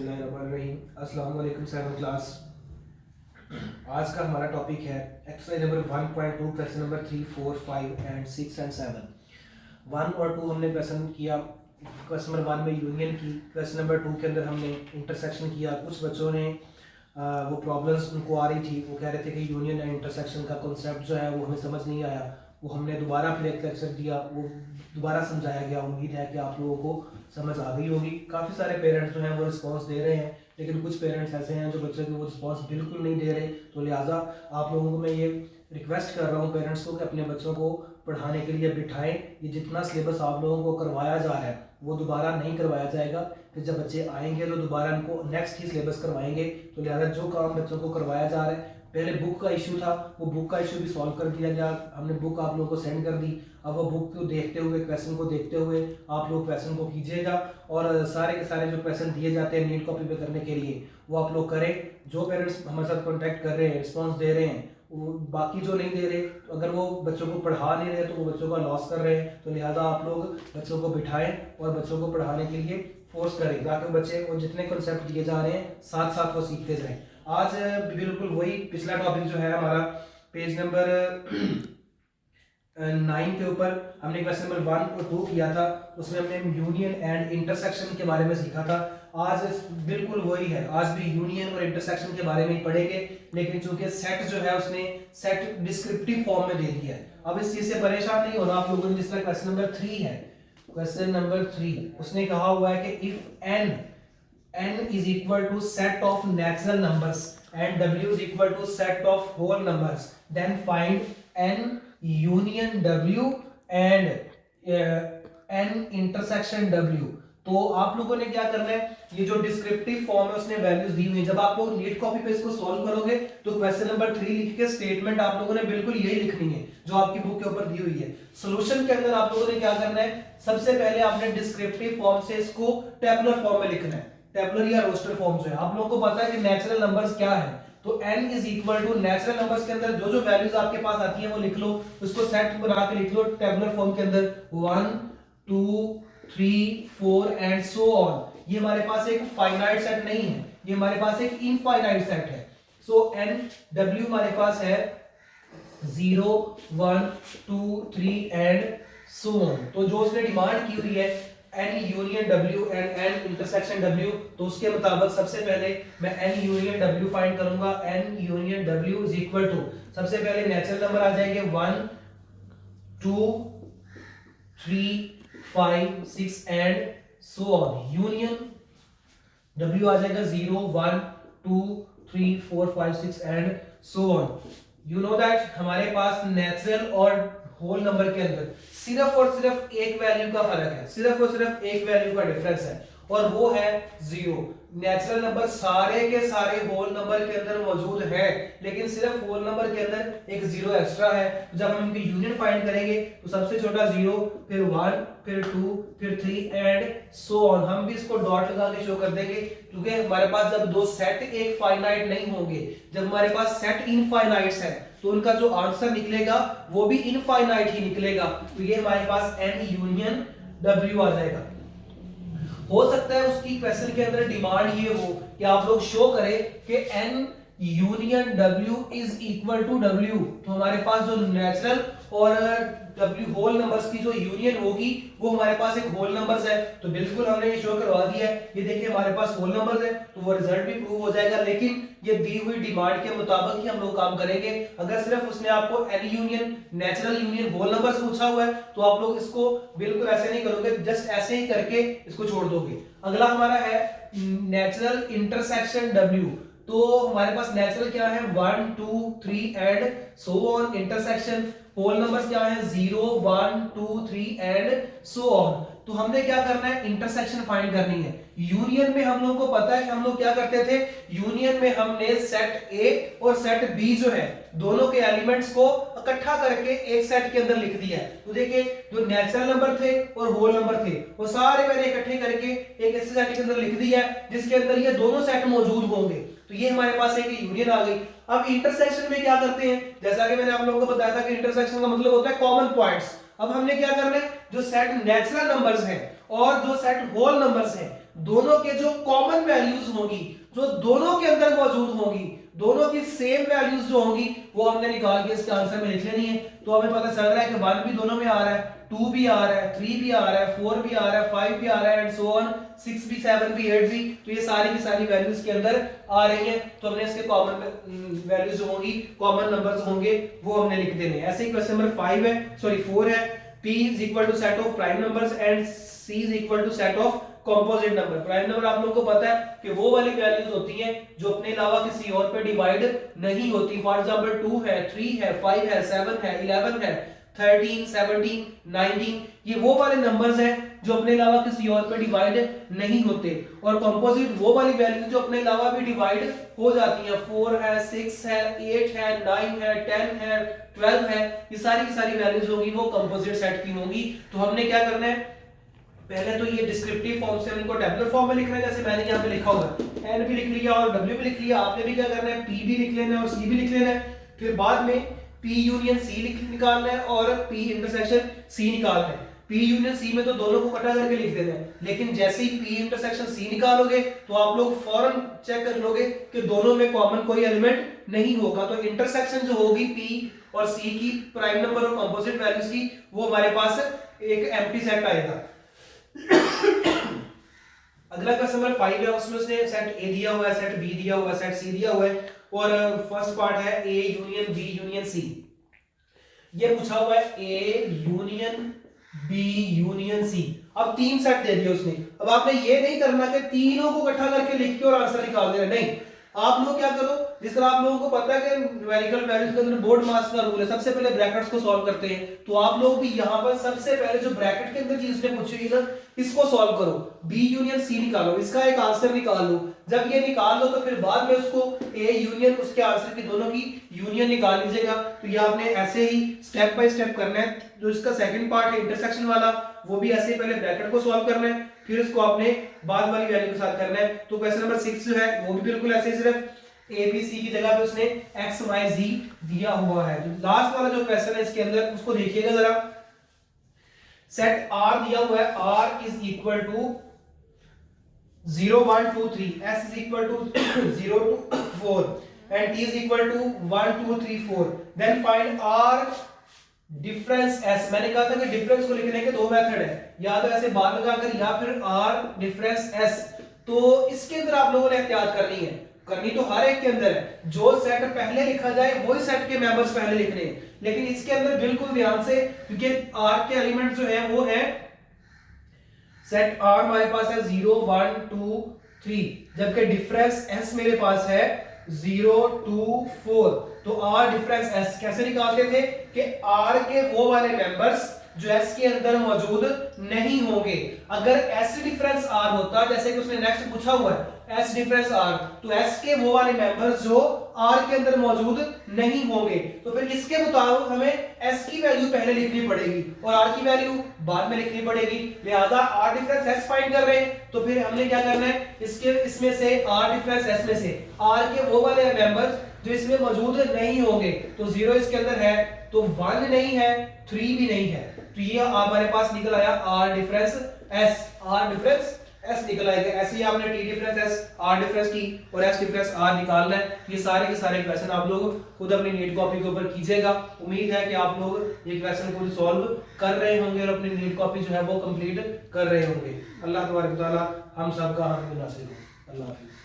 बिस्मिल्लाहिर्रहमानिर्रहीम। अस्सलाम वालेकुम सेवंथ क्लास। आज का हमारा टॉपिक है exercise number 1.2 question number 3, 4, 5 and 6 and 7। 1 और 2 हमने क्वेश्चन किया। क्वेश्चन नंबर 1 में यूनियन की, क्वेश्चन नंबर 2 के अंदर हमने इंटरसेक्शन किया। कुछ बच्चों ने वो प्रॉब्लम्स उनको आ रही थी, वो कह रहे थे कि यूनियन एंड इंटरसेक्शन का कॉन्सेप्ट जो है वो हमें समझ नहीं आया। वो हमने दोबारा फिर एक लेक्चर दिया, वो दोबारा समझाया गया। उम्मीद है कि आप लोगों को समझ आ गई होगी। काफ़ी सारे पेरेंट्स जो हैं वो रिस्पांस दे रहे हैं, लेकिन कुछ पेरेंट्स ऐसे हैं जो बच्चों को वो रिस्पांस बिल्कुल नहीं दे रहे। तो लिहाजा आप लोगों को मैं ये रिक्वेस्ट कर रहा हूँ पेरेंट्स को कि अपने बच्चों को पढ़ाने के लिए बिठाएं। ये जितना सिलेबस आप लोगों को करवाया जा रहा है वो दोबारा नहीं करवाया जाएगा। फिर जब बच्चे आएंगे तो दोबारा उनको नेक्स्ट ही सिलेबस करवाएंगे। तो लिहाजा जो काम बच्चों को करवाया जा रहा है, पहले बुक का इशू था, वो बुक का इशू भी सॉल्व कर दिया गया। हमने बुक आप लोगों को सेंड कर दी। अब वो बुक को देखते हुए, क्वेश्चन को देखते हुए आप लोग क्वेश्चन को कीजिएगा और सारे के सारे जो क्वेश्चन दिए जाते हैं नीट कॉपी पे करने के लिए वो आप लोग करें। जो पेरेंट्स हमारे साथ कॉन्टैक्ट कर रहे हैं, रिस्पॉन्स दे रहे हैं, वो बाकी जो नहीं दे रहे, तो अगर वो बच्चों को पढ़ा नहीं रहे तो वो बच्चों का लॉस कर रहे हैं। तो लिहाजा आप लोग बच्चों को बिठाएं और बच्चों को पढ़ाने के लिए फोर्स करें ताकि बच्चे वो जितने कॉन्सेप्ट दिए जा रहे हैं साथ साथ वो सीखते जाएं। आज बिल्कुल वही पिछला टॉपिक जो है हमारा पेज नंबर 9 के ऊपर हमने क्वेश्चन नंबर 1 और 2 किया था। उसमें हमने यूनियन एंड इंटरसेक्शन के बारे में सीखा था। आज बिल्कुल वही है, आज भी यूनियन और इंटरसेक्शन के बारे में ही पढ़ेंगे, लेकिन चूंकि सेट जो है उसने सेट डिस्क्रिप्टिव फॉर्म में दे दिया है। अब इस चीज से परेशान नहीं होना आप लोगों ने। जिस तरह क्वेश्चन नंबर 3 है, क्वेश्चन नंबर 3 उसने कहा हुआ है कि if n is equal to set of natural numbers and w is equal to set of whole numbers, then find n union w and n intersection w। तो आप लोगों ने क्या करना है, ये जो डिस्क्रिप्टिव फॉर्म है उसने वैल्यूज दी हुई है। जब आप लोग नीट कॉपी पे इसको सॉल्व करोगे तो क्वेश्चन नंबर 3 लिख के स्टेटमेंट आप लोगों ने बिल्कुल यही लिखनी है जो आपकी बुक के ऊपर दी हुई है। सॉल्यूशन के अंदर आप लोगों ने क्या करना है, सबसे पहले आपने डिस्क्रिप्टिव फॉर्म से इसको टेबुलर फॉर्म में लिखना है। टेबुलर या रोस्टर फॉर्म जो है, आप लोगों को पता है कि नेचुरल नंबर्स क्या है, तो n is equal to natural numbers के अंदर जो जो वैल्यूज आपके पास आती हैं वो लिख लो, उसको सेट बना के लिख लो टेबुलर फॉर्म के अंदर 1 2 3 4 एंड सो ऑन। ये हमारे पास एक फाइनाइट सेट नहीं है, ये हमारे पास एक इनफाइनाइट सेट है। सो n w हमारे पास है 0 1 2 3 एंड सो ऑन। तो जो उसने डिमांड की हुई है n union w and n intersection w, तो उसके मुताबिक सबसे पहले मैं n यूनियन w फाइंड करूंगा। n union w is equal to, सबसे पहले नेचुरल नंबर आ जाएंगे 1 2 3 5 6 and so on. Union w आ जाएगा 0 1 2 3 4 5 6 and so on. You know that हमारे पास नेचुरल और होल नंबर के अंदर सिर्फ और सिर्फ एक वैल्यू का फर्क है, सिर्फ और सिर्फ एक वैल्यू का डिफरेंस है और वो है 0। नेचुरल नंबर सारे के सारे होल नंबर के अंदर मौजूद है, लेकिन सिर्फ होल नंबर के अंदर एक 0 एक्स्ट्रा है। तो जब हम इनकी यूनियन फाइंड करेंगे तो सबसे छोटा 0, फिर 1, फिर 2, फिर 3 एंड सो ऑन। हम भी इसको डॉट लगा के शो कर देंगे, क्योंकि हमारे पास जब दो सेट एक फाइनाइट नहीं होंगे, जब हमारे पास सेट इनफाइनाइट्स है तो उनका जो आंसर निकलेगा वो भी इनफाइनाइट ही निकलेगा। तो ये हमारे पास n यूनियन w आ जाएगा। हो सकता है उसकी क्वेश्चन के अंदर डिमांड ये हो कि आप लोग शो करें कि n union w is equal to w। तो हमारे पास जो नेचुरल और w होल नंबर्स की जो यूनियन होगी वो हमारे पास एक होल नंबर्स है। तो बिल्कुल हमने ये शो करवा दिया है, ये देखिए हमारे पास होल नंबर्स है, तो वो रिजल्ट भी प्रूव हो जाएगा। लेकिन ये दी हुई डिमांड के मुताबिक ही हम लोग काम करेंगे। अगर सिर्फ उसने आपको n union natural union whole numbers पूछा हुआ है तो आप लोग इसको बिल्कुल ऐसे नहीं करोगे, जस्ट ऐसे ही करके इसको छोड़ दोगे। अगला हमारा है नेचुरल इंटरसेक्शन w। तो हमारे पास नेचुरल क्या है 1 2 3 and so on. Intersection whole numbers क्या है 0 1 2 3 एंड सो ऑन। तो हमने क्या करना है, इंटरसेक्शन फाइंड करनी है। यूनियन में हम लोगों को पता है कि हम लोग क्या करते थे, यूनियन में हमने सेट ए और सेट बी जो है दोनों के एलिमेंट्स को इकट्ठा करके एक सेट के अंदर लिख दिया है। तो देखिए जो नेचुरल नंबर थे और होल नंबर थे वो सारे मैंने इकट्ठे करके एक ऐसे सेट के अंदर लिख दिया है जिसके अंदर ये दोनों सेट मौजूद होंगे। तो ये हमारे पास एक यूनियन आ गई। अब इंटरसेक्शन में क्या करते हैं, जैसा कि मैंने आप लोगों को बताया था कि इंटरसेक्शन का मतलब होता है कॉमन पॉइंट्स। अब हमने क्या करना है, जो सेट नेचुरल नंबर्स हैं और जो सेट होल नंबर्स हैं दोनों के जो कॉमन वैल्यूज होंगी, जो दोनों के अंदर मौजूद होंगी, दोनों की सेम वैल्यूज जो होंगी वो हमने निकाल के इसके आंसर में लिख लेनी है। तो हमें पता चल रहा है कि 1 भी दोनों में आ रहा है, 2 भी आ रहा है, 3 भी आ रहा है, 4 भी आ रहा है, 5 भी आ रहा है एंड सो ऑन, 6 भी, 7 भी, 8 भी। तो ये सारी की सारी वैल्यूज के अंदर आ रही हैं। तो हमने इसके कॉमन वैल्यूज जो होंगी, कॉमन नंबर्स होंगे, वो हमने लिख देने हैं। ऐसे ही क्वेश्चन नंबर 4 है, P is equal to set of prime numbers and C is equal to set of composite number। Prime number आप लोगों को पता है कि वो वाली वैल्यूज होती हैं जो अपने अलावा किसी और पे डिवाइड नहीं होती। फॉर एग्जांपल 2 है, 3 है, 5 है, 7 है, 11 है, 13, 17, 19, ये वो वाले नंबर्स हैं जो अपने अलावा किसी और पे डिवाइड नहीं होते। और कंपोजिट वो वाली वैल्यूज जो अपने अलावा भी डिवाइड हो जाती हैं। 4 है, 6 है, 8 है, 9 है, 10 है, 12 है, ये सारी की सारी वैल्यूज होंगी वो कंपोजिट सेट की होंगी। तो हमने क्या करना है, पहले तो ये डिस्क्रिप्टिव फॉर्म से इनको टेबुलर फॉर्म में लिखना है, जैसे मैंने यहाँ पे लिखा हुआ है, एन भी लिख लिया और डब्ल्यू भी लिख लिया। आपने भी क्या करना है, पी भी लिख लेना है और सी भी लिख लेना है। फिर बाद में पी यूनियन सी निकालना है और पी इंटरसेक्शन सी निकालना है। पी यूनियन सी में तो दोनों को इकट्ठा करके लिख देना है, लेकिन जैसे ही पी इंटरसेक्शन सी निकालोगे तो आप लोग फौरन चेक कर लोगे कि दोनों में कॉमन कोई एलिमेंट नहीं होगा। तो इंटरसेक्शन जो होगी पी और सी की, प्राइम नंबर और कंपोजिट वैल्यूज की, वो हमारे पास एक एम्प्टी सेट आएगा। अगला क्वेश्चन नंबर 5 है, उसमें उसने सेट ए दिया हुआ है, सेट बी दिया हुआ है, सेट सी दिया हुआ है और फर्स्ट पार्ट है A union B union C. ये पूछा हुआ है A union B union C. अब 3 सेट दे दिए उसने। अब आपने ये नहीं करना कि तीनों को इकट्ठा करके लिख के और आंसर निकाल देना, नहीं। आप लोग क्या करो, जिस तरह आप लोगों को पता है कि न्यूमेरिकल वैल्यूज के अंदर बोर्ड मास का रूल है, सबसे पहले ब्रैकेट्स को सॉल्व करते हैं। तो आप लोग भी यहाँ पर सबसे पहले जो ब्रैकेट के अंदर चीज ने पूछी हुई ना, इसको सॉल्व करो। बी यूनियन सी निकालो, इसका एक आंसर निकाल लो। जब ये निकाल लो तो फिर बाद में उसको ए यूनियन, उसके आंसर की दोनों की यूनियन निकाल लीजिएगा। तो ये आपने ऐसे ही स्टेप बाय स्टेप करना है। जो इसका सेकंड पार्ट है इंटरसेक्शन वाला, वो भी ऐसे ही पहले ब्रैकेट को सॉल्व करना है, फिर उसको आपने बाद वाली वैल्यू के साथ करना है। तो क्वेश्चन नंबर 6 जो है वो भी बिल्कुल ऐसे ही, सिर्फ ए बी सी की जगह पे उसने एक्स वाई जी दिया हुआ है। तो लास्ट वाला जो क्वेश्चन है इसके अंदर, उसको देखिएगा जरा। सेट आर दिया हुआ है, R is equal to 0 1 2 3, s is equal to 0 to 4 and t is equal to 1 2 3 4। Then find r difference s। मैंने कहा था कि डिफरेंस को लिखने के 2 मेथड है, या तो ऐसे बार लगाकर या फिर r डिफरेंस s। तो इसके अंदर आप लोगों ने एहतियात करनी है, करनी तो हर एक के अंदर है। जो सेट पहले लिखा जाए वही सेट के मेंबर्स पहले लिखने हैं, लेकिन इसके अंदर बिल्कुल ध्यान से, क्योंकि r के एलिमेंट जो है वो है, सेट r हमारे पास है 0 1 2 3, जबकि डिफरेंस s मेरे पास है 0 2 4। तो r डिफरेंस s कैसे निकालते थे कि r के वो वाले मेंबर्स जो s के अंदर मौजूद नहीं होंगे। अगर s डिफरेंस r होता, जैसे कि उसने नेक्स्ट पूछा हुआ है s डिफरेंस r, तो s के वो वाले मेंबर्स जो r के अंदर मौजूद नहीं होंगे, तो फिर इसके मुताबिक हमें s की वैल्यू पहले लिखनी पड़ेगी और r की वैल्यू बाद में लिखनी पड़ेगी। लिहाजा r डिफरेंस s फाइंड कर रहे हैं, तो फिर हमने क्या करना है, इसमें से r डिफरेंस s में से r के वो वाले मेंबर्स जो इसमें मौजूद नहीं होंगे, तो 0 इसके अंदर है, तो 1 नहीं है, 3 भी नहीं है, तो ये हमारे पास निकल आया r difference s। r difference s निकल आएगा। ऐसे ही आपने t difference s, r difference t और s डिफरेंस r निकालना है। ये सारे के सारे क्वेश्चन आप लोग खुद अपनी नीट कॉपी के ऊपर कीजिएगा। उम्मीद है कि आप लोग ये क्वेश्चन को सॉल्व कर रहे होंगे और अपनी नीट कॉपी जो है वो कंप्लीट कर रहे होंगे। अल्लाह तबारक व तआला हम सब का हामिद नासिर हो। अल्लाह हाफिज़।